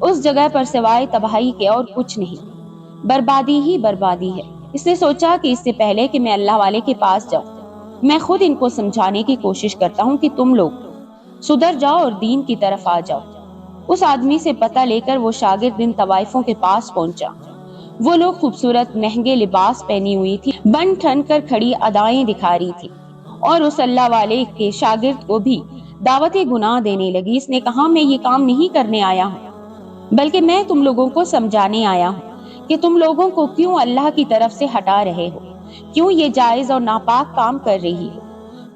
اس جگہ پر سوائے تباہی کے اور کچھ نہیں، بربادی ہی بربادی ہے۔ اس نے سوچا کہ اس سے پہلے کہ میں اللہ والے کے پاس جاؤں، میں خود ان کو سمجھانے کی کوشش کرتا ہوں کہ تم لوگ سدھر جاؤ اور دین کی طرف آ جاؤ۔ اس آدمی سے پتہ لے کر وہ شاگرد ان طوائفوں کے پاس پہنچا۔ وہ لوگ خوبصورت مہنگے لباس پہنی ہوئی تھی، بن ٹھن کر کھڑی ادائیں دکھا رہی تھی، اور اس اللہ والے کے شاگرد کو بھی دعوت گناہ دینے لگی۔ اس نے کہا، میں یہ کام نہیں کرنے آیا ہوں، بلکہ میں تم لوگوں کو سمجھانے آیا ہوں کہ تم لوگوں کو کیوں اللہ کی طرف سے ہٹا رہے ہو، کیوں یہ جائز اور ناپاک کام کر رہی ہو۔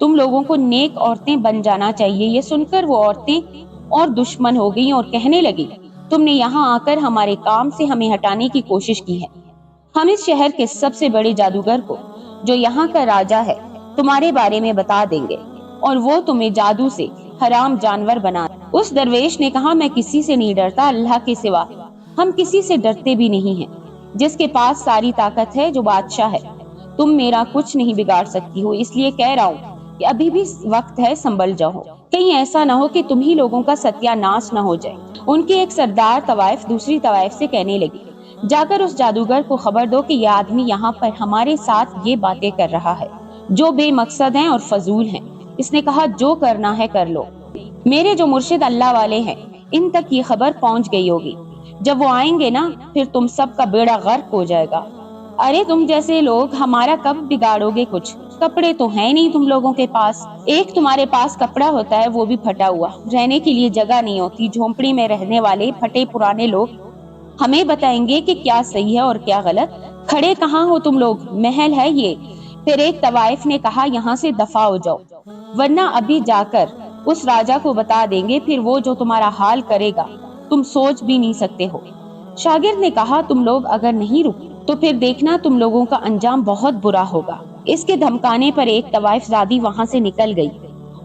تم لوگوں کو نیک عورتیں بن جانا چاہیے۔ یہ سن کر وہ عورتیں اور دشمن ہو گئیں اور کہنے لگی، تم نے یہاں آ کر ہمارے کام سے ہمیں ہٹانے کی کوشش کی ہے۔ ہم اس شہر کے سب سے بڑے جادوگر کو، جو یہاں کا راجا ہے، تمہارے بارے میں بتا دیں گے، اور وہ تمہیں جادو سے حرام جانور بنا۔ اس درویش نے کہا، میں کسی سے نہیں ڈرتا اللہ کے سوا، ہم کسی سے ڈرتے بھی نہیں ہیں، جس کے پاس ساری طاقت ہے، جو بادشاہ ہے۔ تم میرا کچھ نہیں بگاڑ سکتی ہو، اس لیے کہہ رہا ہوں کہ ابھی بھی وقت ہے، سنبھل جاؤ، کہیں ایسا نہ ہو کہ تم ہی لوگوں کا ستیہ ناش نہ ہو جائے۔ ان کے ایک سردار طوائف دوسری طوائف سے کہنے لگی، جا کر اس جادوگر کو خبر دو کہ یہ آدمی یہاں پر ہمارے ساتھ یہ باتیں کر رہا ہے، جو بے مقصد ہیں اور فضول ہیں۔ اس نے کہا، جو کرنا ہے کر لو، میرے جو مرشد اللہ والے ہیں ان تک یہ خبر پہنچ گئی ہوگی۔ جب وہ آئیں گے نا، پھر تم سب کا بیڑا غرق ہو جائے گا۔ ارے تم جیسے لوگ ہمارا کب بگاڑو گے کچھ؟ کپڑے تو ہیں نہیں تم لوگوں کے پاس، ایک تمہارے پاس کپڑا ہوتا ہے وہ بھی پھٹا ہوا، رہنے کے لیے جگہ نہیں ہوتی۔ جھونپڑی میں رہنے والے پھٹے پرانے لوگ ہمیں بتائیں گے کہ کیا صحیح ہے اور کیا غلط۔ کھڑے کہاں ہو تم لوگ؟ محل ہے یہ۔ پھر ایک طوائف نے کہا، یہاں سے دفع ہو جاؤ، ورنہ ابھی جا کر اس راجا کو بتا دیں گے، پھر وہ جو تمہارا حال کرے گا تم سوچ بھی نہیں سکتے ہو۔ شاگرد نے کہا، تم لوگ اگر نہیں رکے تو پھر دیکھنا تم لوگوں کا انجام بہت برا ہوگا۔ اس کے دھمکانے پر ایک طوائف زادی وہاں سے نکل گئی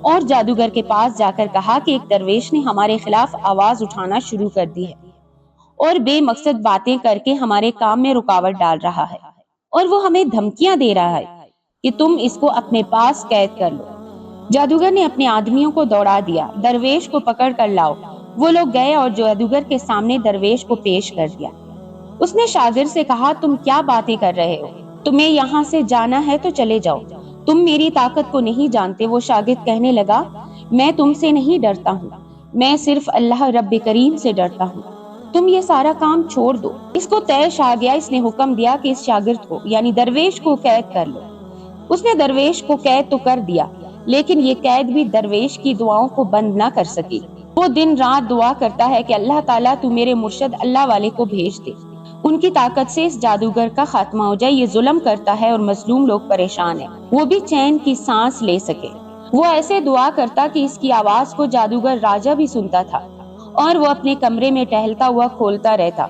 اور جادوگر کے پاس جا کر کہا کہ ایک درویش نے ہمارے خلاف آواز اٹھانا شروع کر دی ہے اور بے مقصد باتیں کر کے ہمارے کام میں رکاوٹ ڈال رہا ہے، اور وہ ہمیں دھمکیاں دے رہا ہے کہ تم اس کو اپنے پاس قید کر لو۔ جادوگر نے اپنے آدمیوں کو دوڑا دیا، درویش کو پکڑ کر لاؤ۔ وہ لوگ گئے اور جادوگر کے سامنے درویش کو پیش کر دیا۔ اس نے شاگرد سے کہا، تم کیا باتیں کر رہے ہو؟ تمہیں یہاں سے جانا ہے تو چلے جاؤ، تم میری طاقت کو نہیں جانتے۔ وہ شاگرد کہنے لگا، میں تم سے نہیں ڈرتا ہوں، میں صرف اللہ رب کریم سے ڈرتا ہوں، تم یہ سارا کام چھوڑ دو۔ اس کو طیش آ گیا۔ اس نے حکم دیا کہ اس شاگرد کو یعنی درویش کو قید کر لو۔ اس نے درویش کو قید تو کر دیا، لیکن یہ قید بھی درویش کی دعاؤں کو بند نہ کر سکی۔ وہ دن رات دعا کرتا ہے کہ اللہ تعالیٰ تو میرے مرشد اللہ والے کو بھیج دے، ان کی طاقت سے اس جادوگر کا خاتمہ ہو جائے۔ یہ ظلم کرتا ہے اور مظلوم لوگ پریشان ہیں، وہ بھی چین کی سانس لے سکے۔ وہ ایسے دعا کرتا کہ اس کی آواز کو جادوگر راجا بھی سنتا تھا، اور وہ اپنے کمرے میں ٹہلتا ہوا کھولتا رہتا۔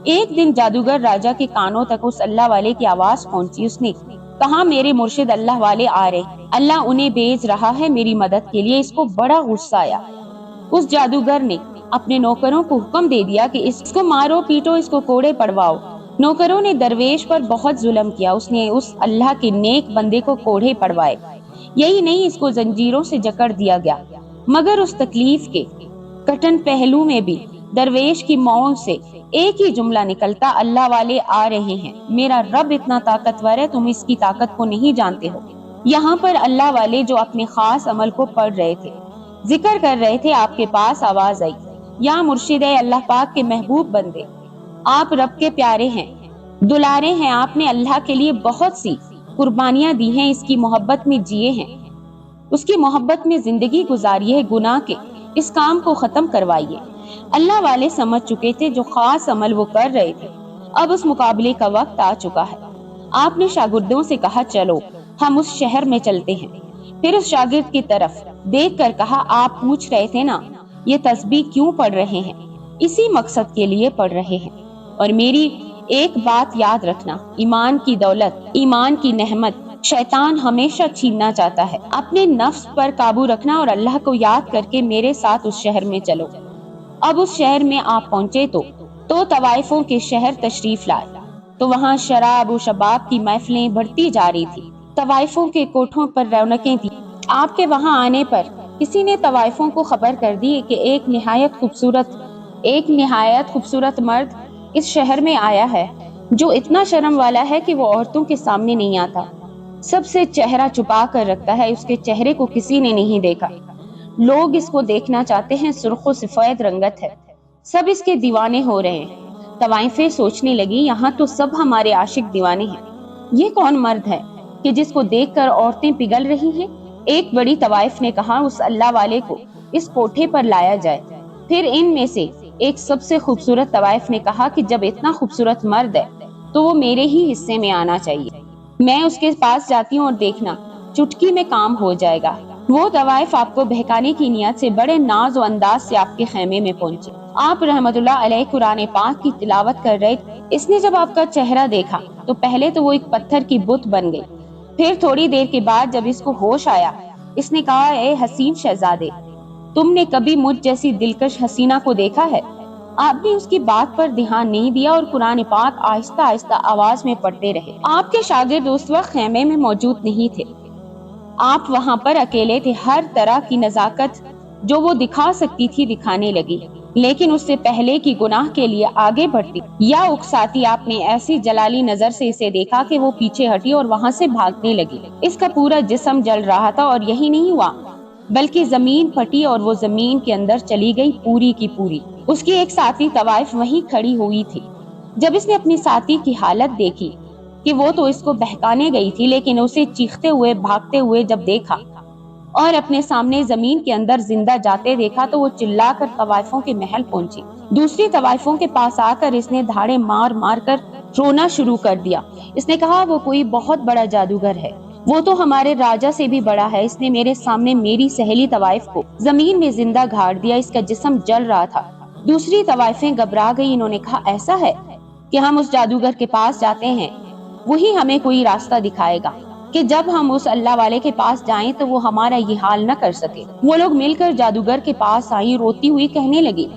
ایک دن جادوگر راجا کے کانوں تک اس اللہ والے کی آواز پہنچی۔ اس نے کہا، میرے مرشد اللہ والے آ رہے، اللہ انہیں بھیج رہا ہے میری مدد کے لیے۔ اس کو بڑا غصہ آیا۔ اس جادوگر نے اپنے نوکروں کو حکم دے دیا کہ اس کو مارو پیٹو، اس کو کوڑے پڑواؤ۔ نوکروں نے درویش پر بہت ظلم کیا، اس نے اس اللہ کے نیک بندے کو کوڑے پڑوائے۔ یہی نہیں، اس کو زنجیروں سے جکڑ دیا گیا۔ مگر اس تکلیف کے کٹن پہلو میں بھی درویش کی ماؤں سے ایک ہی جملہ نکلتا، اللہ والے آ رہے ہیں، میرا رب اتنا طاقتور ہے، تم اس کی طاقت کو نہیں جانتے ہو۔ یہاں پر اللہ والے جو اپنے خاص عمل کو پڑھ رہے تھے، ذکر کر رہے تھے، آپ کے پاس آواز آئی، یا مرشد اللہ پاک کے محبوب بندے، آپ رب کے پیارے ہیں، دلارے ہیں، آپ نے اللہ کے لیے بہت سی قربانیاں دی ہیں، اس کی محبت میں جیے ہیں، اس کی محبت میں زندگی گزاری ہے، گناہ کے اس کام کو ختم کروائیے۔ اللہ والے سمجھ چکے تھے جو خاص عمل وہ کر رہے تھے، اب اس مقابلے کا وقت آ چکا ہے۔ آپ نے شاگردوں سے کہا، چلو ہم اس شہر میں چلتے ہیں۔ پھر اس شاگرد کی طرف دیکھ کر کہا، آپ پوچھ رہے تھے نا یہ تسبیح کیوں پڑھ رہے ہیں؟ اسی مقصد کے لیے پڑھ رہے ہیں۔ اور میری ایک بات یاد رکھنا، ایمان کی دولت، ایمان کی نعمت شیطان ہمیشہ چھیننا چاہتا ہے۔ اپنے نفس پر قابو رکھنا اور اللہ کو یاد کر کے میرے ساتھ اس شہر میں چلو۔ اب اس شہر میں آپ پہنچے تو طوائفوں کے شہر تشریف لائے، تو وہاں شراب و شباب کی محفلیں بڑھتی جا رہی تھی، طوائفوں کے کوٹھوں پر رونقیں تھیں۔ آپ کے وہاں آنے پر کسی نے طوائفوں کو خبر کر دی کہ ایک نہایت خوبصورت ایک نہایت خوبصورت مرد اس شہر میں آیا ہے جو اتنا شرم والا ہے کہ وہ عورتوں کے سامنے نہیں آتا، سب سے چہرہ چھپا کر رکھتا ہے، اس کے چہرے کو کسی نے نہیں دیکھا، لوگ اس کو دیکھنا چاہتے ہیں، سرخ و سفید رنگت ہے، سب اس کے دیوانے ہو رہے ہیں۔ طوائفیں سوچنے لگی یہاں تو سب ہمارے عاشق دیوانے ہیں، یہ کون مرد ہے کہ جس کو دیکھ کر عورتیں پگھل رہی ہیں؟ ایک بڑی طوائف نے کہا اس اللہ والے کو اس کوٹھے پر لایا جائے۔ پھر ان میں سے ایک سب سے خوبصورت طوائف نے کہا کہ جب اتنا خوبصورت مرد ہے تو وہ میرے ہی حصے میں آنا چاہیے، میں اس کے پاس جاتی ہوں اور دیکھنا چٹکی میں کام ہو جائے گا۔ وہ طوائف آپ کو بہکانے کی نیت سے بڑے ناز و انداز سے آپ کے خیمے میں پہنچے۔ آپ رحمت اللہ علیہ قرآن پاک کی تلاوت کر رہے تھے، اس نے جب آپ کا چہرہ دیکھا تو پہلے تو وہ ایک پتھر کی بت بن گئی، پھر تھوڑی دیر کے بعد جب اس کو ہوش آیا اس نے کہا اے حسین شہزادے، تم نے کبھی مجھ جیسی دلکش حسینہ کو دیکھا ہے؟ آپ نے اس کی بات پر دھیان نہیں دیا اور قرآن پاک آہستہ آہستہ آواز میں پڑھتے رہے۔ آپ کے شاگرد اس وقت خیمے میں موجود نہیں تھے، آپ وہاں پر اکیلے تھے۔ ہر طرح کی نزاکت جو وہ دکھا سکتی تھی دکھانے لگی، لیکن اس سے پہلے کی گناہ کے لیے آگے بڑھتی یا اکساتی آپ نے ایسی جلالی نظر سے اسے دیکھا کہ وہ پیچھے ہٹی اور وہاں سے بھاگنے لگی۔ اس کا پورا جسم جل رہا تھا اور یہی نہیں ہوا بلکہ زمین پھٹی اور وہ زمین کے اندر چلی گئی پوری کی پوری۔ اس کی ایک ساتھی طوائف وہیں کھڑی ہوئی تھی۔ جب اس نے اپنی ساتھی کی حالت دیکھی کہ وہ تو اس کو بہکانے گئی تھی، لیکن اسے چیختے ہوئے بھاگتے ہوئے جب دیکھا اور اپنے سامنے زمین کے اندر زندہ جاتے دیکھا تو وہ چلا کر طوائفوں کے محل پہنچی۔ دوسری طوائفوں کے پاس آ کر اس نے دھاڑے مار مار کر رونا شروع کر دیا۔ اس نے کہا وہ کوئی بہت بڑا جادوگر ہے، وہ تو ہمارے راجا سے بھی بڑا ہے، اس نے میرے سامنے میری سہیلی طوائف کو زمین میں زندہ گاڑ دیا، اس کا جسم جل رہا تھا۔ دوسری طوائفیں گھبرا گئی، انہوں نے کہا ایسا ہے کہ ہم اس جادوگر کے پاس جاتے ہیں، وہی ہمیں کوئی راستہ دکھائے گا کہ جب ہم اس اللہ والے کے پاس جائیں تو وہ ہمارا یہ حال نہ کر سکے۔ وہ لوگ مل کر جادوگر کے پاس آئی، روتی ہوئی کہنے لگی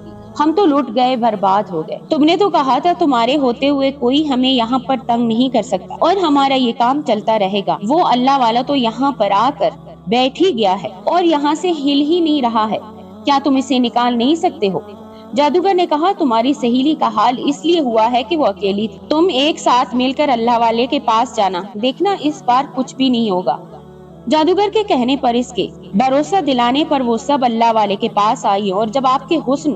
ہم تو لٹ گئے، برباد ہو گئے، تم نے تو کہا تھا تمہارے ہوتے ہوئے کوئی ہمیں یہاں پر تنگ نہیں کر سکتا اور ہمارا یہ کام چلتا رہے گا۔ وہ اللہ والا تو یہاں پر آ کر بیٹھ ہی گیا ہے اور یہاں سے ہل ہی نہیں رہا ہے، کیا تم اسے نکال نہیں سکتے ہو؟ جادوگر نے کہا تمہاری سہیلی کا حال اس لیے ہوا ہے کہ وہ اکیلی تھی، تم ایک ساتھ مل کر اللہ والے کے پاس جانا، دیکھنا اس بار کچھ بھی نہیں ہوگا۔ جادوگر کے کہنے پر، اس کے بھروسہ دلانے پر وہ سب اللہ والے کے پاس آئی اور جب آپ کے حسن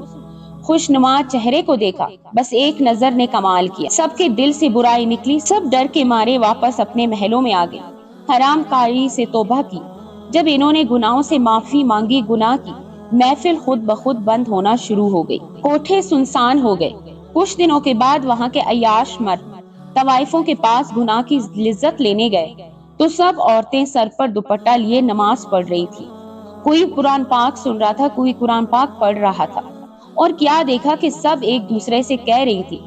خوشنما چہرے کو دیکھا بس ایک نظر نے کمال کیا، سب کے دل سے برائی نکلی، سب ڈر کے مارے واپس اپنے محلوں میں آ گئے، حرام کاری سے توبہ کی۔ جب انہوں نے گناہوں سے معافی مانگی، گناہ کی محفل خود بخود بند ہونا شروع ہو گئی، کوٹھے سنسان ہو گئے۔ کچھ دنوں کے بعد وہاں کے عیاش مرد طوائفوں کے پاس گناہ کی لذت لینے گئے تو سب عورتیں سر پر دوپٹہ لیے نماز پڑھ رہی تھی، کوئی قرآن پاک سن رہا تھا، کوئی قرآن پاک پڑھ رہا تھا، اور کیا دیکھا کہ سب ایک دوسرے سے کہہ رہی تھی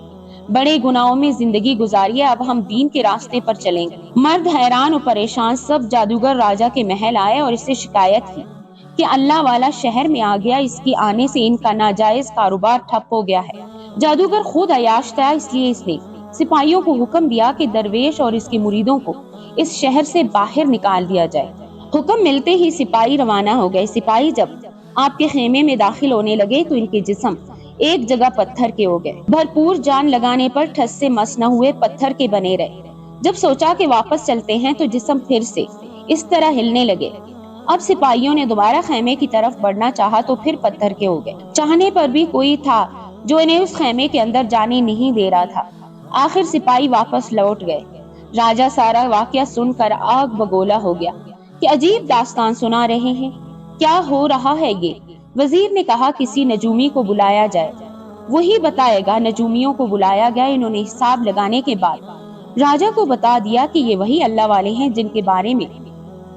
بڑے گناہوں میں زندگی گزاریے، اب ہم دین کے راستے پر چلیں گے۔ مرد حیران و پریشان سب جادوگر راجا کے محل آئے اور اس سے شکایت کی کہ اللہ والا شہر میں آ گیا، اس کی آنے سے ان کا ناجائز کاروبار ٹھپ ہو گیا ہے۔ جادوگر خود عیاش تھا، اس لیے اس نے سپاہیوں کو حکم دیا کہ درویش اور اس کے مریدوں کو اس شہر سے باہر نکال دیا جائے۔ حکم ملتے ہی سپاہی روانہ ہو گئے۔ سپاہی جب آپ کے خیمے میں داخل ہونے لگے تو ان کے جسم ایک جگہ پتھر کے ہو گئے، بھرپور جان لگانے پر ٹھس سے مس نہ ہوئے، پتھر کے بنے رہے۔ جب سوچا کہ واپس چلتے ہیں تو جسم پھر سے اس طرح ہلنے لگے۔ اب سپاہیوں نے دوبارہ خیمے کی طرف بڑھنا چاہا تو پھر پتھر کے ہو گئے، چاہنے پر بھی کوئی تھا جو انہیں اس خیمے کے اندر جانے نہیں دے رہا تھا۔ آخر سپاہی واپس لوٹ گئے۔ راجا سارا واقعہ سن کر آگ بگولا ہو گیا کہ عجیب داستان سنا رہے ہیں، کیا ہو رہا ہے یہ؟ وزیر نے کہا کسی نجومی کو بلایا جائے، وہی بتائے گا۔ نجومیوں کو بلایا گیا، انہوں نے حساب لگانے کے بعد راجا کو بتا دیا کہ یہ وہی اللہ والے ہیں جن کے بارے میں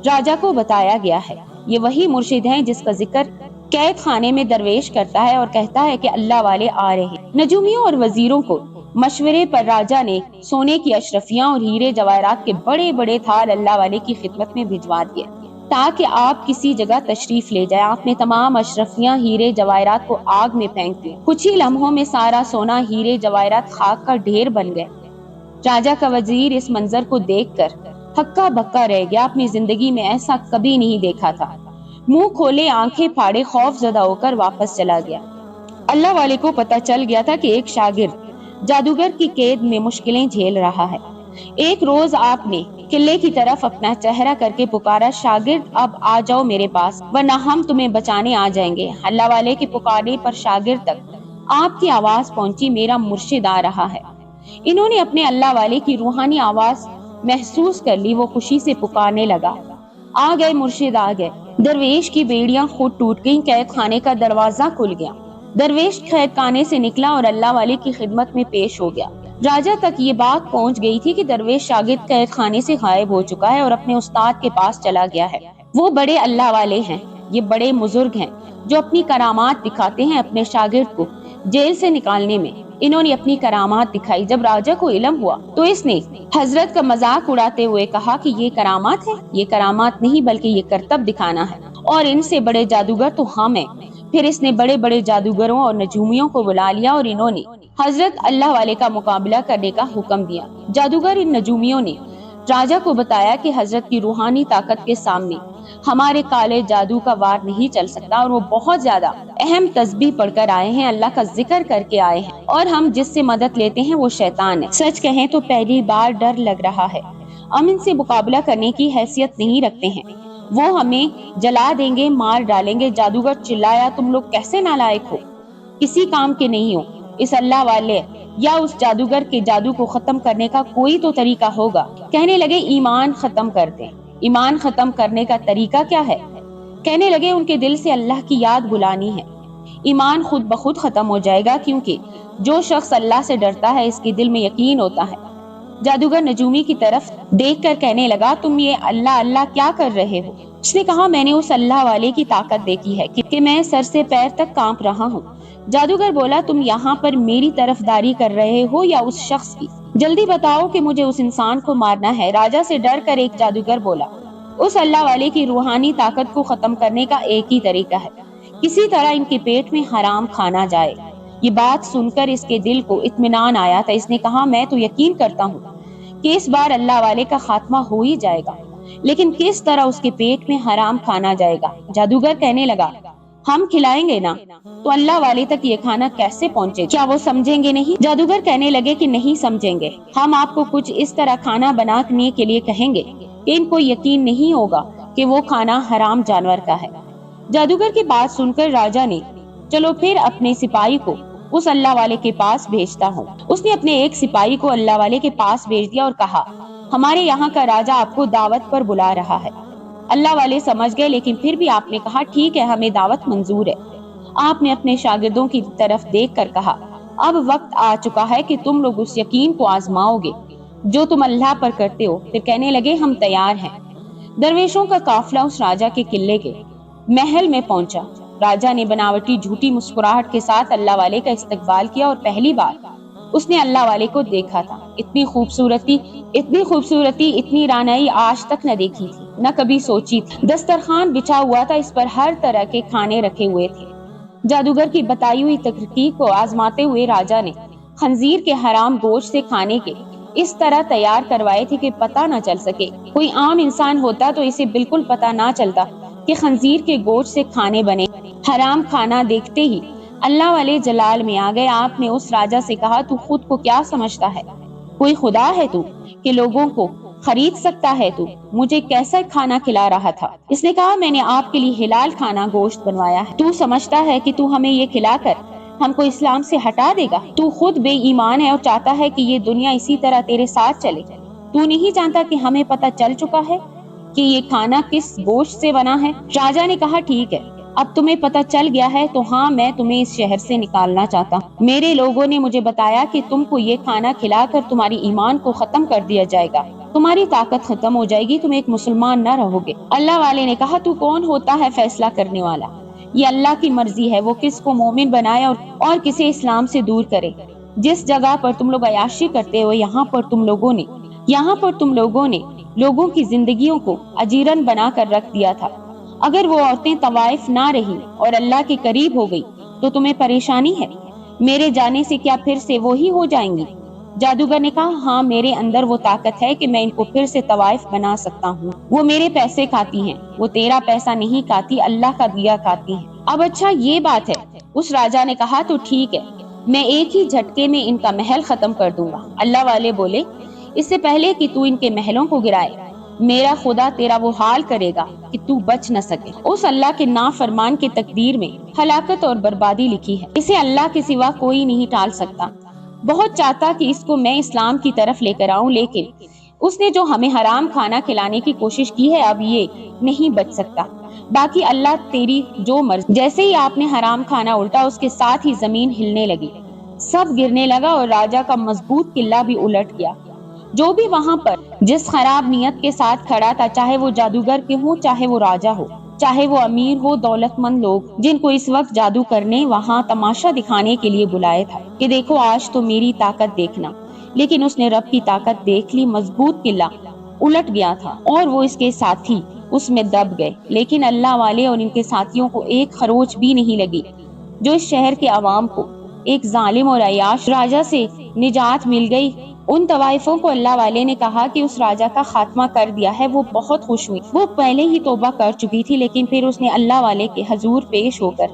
راجا کو بتایا گیا ہے، یہ وہی مرشد ہیں جس کا ذکر قید خانے میں درویش کرتا ہے اور کہتا ہے کہ اللہ والے آ رہے ہیں۔ نجومیوں اور وزیروں کو مشورے پر راجا نے سونے کی اشرفیاں اور ہیرے جواہرات کے بڑے بڑے تھال اللہ والے کی خدمت میں بھجوا دیے تاکہ آپ کسی جگہ تشریف لے جائیں۔ آپ نے تمام اشرفیاں ہیرے جواہرات کو آگ میں پھینک دی، کچھ ہی لمحوں میں سارا سونا ہیرے جواہرات خاک کا ڈھیر بن گئے۔ راجا کا وزیر اس منظر کو دیکھ کر ہکا بکا رہ گیا، اپنی زندگی میں ایسا کبھی نہیں دیکھا تھا۔ منہ کھولے آنکھیں پھاڑے خوف زدہ ہو کر واپس چلا گیا۔ اللہ والے کو پتہ چل گیا تھا کہ ایک شاگرد جادوگر کی قید میں مشکلیں جھیل رہا ہے۔ ایک روز آپ نے قلعے کی طرف اپنا چہرہ کر کے پکارا، شاگرد اب آ جاؤ میرے پاس ورنہ ہم تمہیں بچانے آ جائیں گے۔ اللہ والے کے پکارنے پر شاگرد تک آپ کی آواز پہنچی، میرا مرشد آ رہا ہے۔ انہوں نے اپنے اللہ والے کی روحانی آواز محسوس کر لی، وہ خوشی سے پکارنے لگا، آ گئے مرشد آ گئے۔ درویش کی بیڑیاں خود ٹوٹ گئیں، قید خانے کا دروازہ کھل گیا۔ درویش قید خانے سے نکلا اور اللہ والے کی خدمت میں پیش ہو گیا۔ راجا تک یہ بات پہنچ گئی تھی کہ درویش شاگرد قید خانے سے غائب ہو چکا ہے اور اپنے استاد کے پاس چلا گیا ہے۔ وہ بڑے اللہ والے ہیں، یہ بڑے بزرگ ہیں جو اپنی کرامات دکھاتے ہیں اپنے شاگرد کو جیل سے نکالنے میں۔ انہوں نے اپنی کرامات دکھائی۔ جب راجا کو علم ہوا تو اس نے حضرت کا مذاق اڑاتے ہوئے کہا کہ یہ کرامات ہے؟ یہ کرامات نہیں بلکہ یہ کرتب دکھانا ہے، اور ان سے بڑے جادوگر تو ہم ہیں۔ پھر اس نے بڑے بڑے جادوگروں اور نجومیوں کو بلا لیا اور انہوں نے حضرت اللہ والے کا مقابلہ کرنے کا حکم دیا۔ جادوگر ان نجومیوں نے راجا کو بتایا کہ حضرت کی روحانی طاقت کے سامنے ہمارے کالے جادو کا وار نہیں چل سکتا، اور وہ بہت زیادہ اہم تسبیح پڑھ کر آئے ہیں، اللہ کا ذکر کر کے آئے ہیں، اور ہم جس سے مدد لیتے ہیں وہ شیطان ہے۔ سچ کہیں تو پہلی بار ڈر لگ رہا ہے، ہم ان سے مقابلہ کرنے کی حیثیت نہیں رکھتے ہیں، وہ ہمیں جلا دیں گے، مار ڈالیں گے۔ جادوگر چلایا، تم لوگ کیسے نالائق ہو، کسی کام کے نہیں ہو، اس اللہ والے یا اس جادوگر کے جادو کو ختم کرنے کا کوئی تو طریقہ ہوگا۔ کہنے لگے ایمان ختم کر دیں۔ ایمان ختم کرنے کا طریقہ کیا ہے؟ کہنے لگے ان کے دل سے اللہ کی یاد بلانی ہے، ایمان خود بخود ختم ہو جائے گا، کیونکہ جو شخص اللہ سے ڈرتا ہے اس کے دل میں یقین ہوتا ہے۔ جادوگر نجومی کی طرف دیکھ کر کہنے لگا، تم یہ اللہ اللہ کیا کر رہے ہو؟ اس نے کہا، میں نے اس اللہ والے کی طاقت دیکھی ہے کہ میں سر سے پیر تک کانپ رہا ہوں۔ جادوگر بولا، تم یہاں پر میری طرفداری کر رہے ہو یا اس شخص کی؟ جلدی بتاؤ کہ مجھے اس انسان کو مارنا ہے۔ راجا سے ڈر کر ایک جادوگر بولا، اس اللہ والے کی روحانی طاقت کو ختم کرنے کا ایک ہی طریقہ ہے، کسی طرح ان کے پیٹ میں حرام کھانا جائے۔ یہ بات سن کر اس کے دل کو اطمینان آیا تھا۔ اس نے کہا، میں تو یقین کرتا ہوں کہ اس بار اللہ والے کا خاتمہ ہو ہی جائے گا، لیکن کس طرح اس کے پیٹ میں حرام کھانا جائے گا؟ جادوگر کہنے لگا، ہم کھلائیں گے نا، تو اللہ والے تک یہ کھانا کیسے پہنچے؟ کیا وہ سمجھیں گے نہیں؟ جادوگر کہنے لگے کہ نہیں سمجھیں گے، ہم آپ کو کچھ اس طرح کھانا بنانے کے لیے کہیں گے کہ ان کو یقین نہیں ہوگا کہ وہ کھانا حرام جانور کا ہے۔ جادوگر کی بات سن کر راجا نے، چلو پھر اپنے سپاہی کو اس اللہ والے کے پاس بھیجتا ہوں۔ اس نے اپنے ایک سپاہی کو اللہ والے کے پاس بھیج دیا اور کہا، ہمارے یہاں کا راجا آپ کو دعوت پر بلا رہا ہے۔ اللہ والے سمجھ گئے، لیکن پھر بھی آپ نے کہا، ٹھیک ہے، ہمیں دعوت منظور ہے۔ آپ نے اپنے شاگردوں کی طرف دیکھ کر کہا، اب وقت آ چکا ہے کہ تم لوگ اس یقین کو آزماؤ گے جو تم اللہ پر کرتے ہو۔ پھر کہنے لگے، ہم تیار ہیں۔ درویشوں کا قافلہ اس راجا کے قلعے کے محل میں پہنچا۔ راجا نے بناوٹی جھوٹی مسکراہٹ کے ساتھ اللہ والے کا استقبال کیا، اور پہلی بار اس نے اللہ والے کو دیکھا تھا۔ اتنی خوبصورتی، اتنی رانائی آج تک نہ دیکھی تھی، نہ کبھی سوچی تھی۔ دسترخوان بچھا ہوا تھا، اس پر ہر طرح کے کھانے رکھے ہوئے تھے۔ جادوگر کی بتائی ہوئی ترکیب کو آزماتے ہوئے راجا نے خنزیر کے حرام گوشت سے کھانے کے اس طرح تیار کروائے تھے کہ پتہ نہ چل سکے۔ کوئی عام انسان ہوتا تو اسے بالکل پتہ نہ چلتا کہ خنزیر کے گوشت سے کھانے بنے۔ حرام کھانا دیکھتے ہی اللہ والے جلال میں آ گئے۔ آپ نے اس راجا سے کہا، تو خود کو کیا سمجھتا ہے؟ کوئی خدا ہے تو کہ لوگوں کو خرید سکتا ہے؟ تو مجھے کیسا کھانا کھلا رہا تھا؟ اس نے کہا، میں نے آپ کے لیے حلال کھانا گوشت بنوایا ہے۔ تو سمجھتا ہے کہ تو ہمیں یہ کھلا کر ہم کو اسلام سے ہٹا دے گا؟ تو خود بے ایمان ہے اور چاہتا ہے کہ یہ دنیا اسی طرح تیرے ساتھ چلے۔ تو نہیں جانتا کہ ہمیں پتہ چل چکا ہے کہ یہ کھانا کس گوشت سے بنا ہے؟ راجا نے کہا، ٹھیک ہے، اب تمہیں پتہ چل گیا ہے تو ہاں، میں تمہیں اس شہر سے نکالنا چاہتا ہوں۔ میرے لوگوں نے مجھے بتایا کہ تم کو یہ کھانا کھلا کر تمہاری ایمان کو ختم کر دیا جائے گا، تمہاری طاقت ختم ہو جائے گی، تم ایک مسلمان نہ رہو گے۔ اللہ والے نے کہا، تو کون ہوتا ہے فیصلہ کرنے والا؟ یہ اللہ کی مرضی ہے، وہ کس کو مومن بنائے اور کسے اسلام سے دور کرے۔ جس جگہ پر تم لوگ عیاشی کرتے ہو، یہاں پر تم لوگوں نے لوگوں کی زندگیوں کو اجیرن بنا کر رکھ دیا تھا۔ اگر وہ عورتیں طوائف نہ رہی اور اللہ کے قریب ہو گئی تو تمہیں پریشانی ہے، میرے جانے سے کیا پھر سے وہی ہو جائیں گی؟ جادوگر نے کہا، ہاں، میرے اندر وہ طاقت ہے کہ میں ان کو پھر سے طوائف بنا سکتا ہوں۔ وہ میرے پیسے کھاتی ہیں، وہ تیرا پیسہ نہیں کھاتی، اللہ کا دیا کھاتی ہیں۔ اب اچھا، یہ بات ہے، اس راجا نے کہا تو ٹھیک ہے، میں ایک ہی جھٹکے میں ان کا محل ختم کر دوں گا۔ اللہ والے بولے اس سے پہلے کہ تو ان کے محلوں کو گرائے، میرا خدا تیرا وہ حال کرے گا کہ تو بچ نہ سکے۔ اس اللہ کے نافرمان کی تقدیر میں ہلاکت اور بربادی لکھی ہے، اسے اللہ کے سوا کوئی نہیں ٹال سکتا۔ بہت چاہتا کہ اس کو میں اسلام کی طرف لے کر آؤں، لیکن اس نے جو ہمیں حرام کھانا کھلانے کی کوشش کی ہے، اب یہ نہیں بچ سکتا۔ باقی اللہ تیری جو مرضی۔ جیسے ہی آپ نے حرام کھانا الٹا، اس کے ساتھ ہی زمین ہلنے لگی، سب گرنے لگا اور راجا کا مضبوط قلعہ بھی الٹ گیا۔ جو بھی وہاں پر جس خراب نیت کے ساتھ کھڑا تھا، چاہے وہ جادوگر کے ہوں، چاہے وہ راجا ہو، چاہے وہ امیر ہو، دولت مند لوگ جن کو اس وقت جادو کرنے وہاں تماشا دکھانے کے لیے بلائے تھا کہ دیکھو آج تو میری طاقت دیکھنا، لیکن اس نے رب کی طاقت دیکھ لی۔ مضبوط قلعہ الٹ گیا تھا اور وہ اس کے ساتھی اس میں دب گئے، لیکن اللہ والے اور ان کے ساتھیوں کو ایک خروچ بھی نہیں لگی۔ جو اس شہر کے عوام کو ایک ظالم اور عیاش راجا سے نجات مل گئی، ان طوائفوں کو اللہ والے نے کہا کہ اس راجا کا خاتمہ کر دیا ہے۔ وہ بہت خوش ہوئی، وہ پہلے ہی توبہ کر چکی تھی، لیکن پھر اس نے اللہ والے کے حضور پیش ہو کر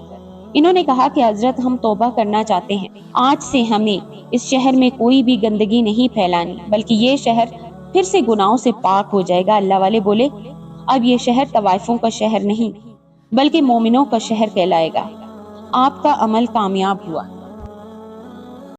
انہوں نے کہا کہ حضرت ہم توبہ کرنا چاہتے ہیں، آج سے ہمیں اس شہر میں کوئی بھی گندگی نہیں پھیلانی، بلکہ یہ شہر پھر سے گناہوں سے پاک ہو جائے گا۔ اللہ والے بولے اب یہ شہر طوائفوں کا شہر نہیں بلکہ مومنوں کا شہر کہلائے گا۔ آپ کا عمل کامیاب ہوا۔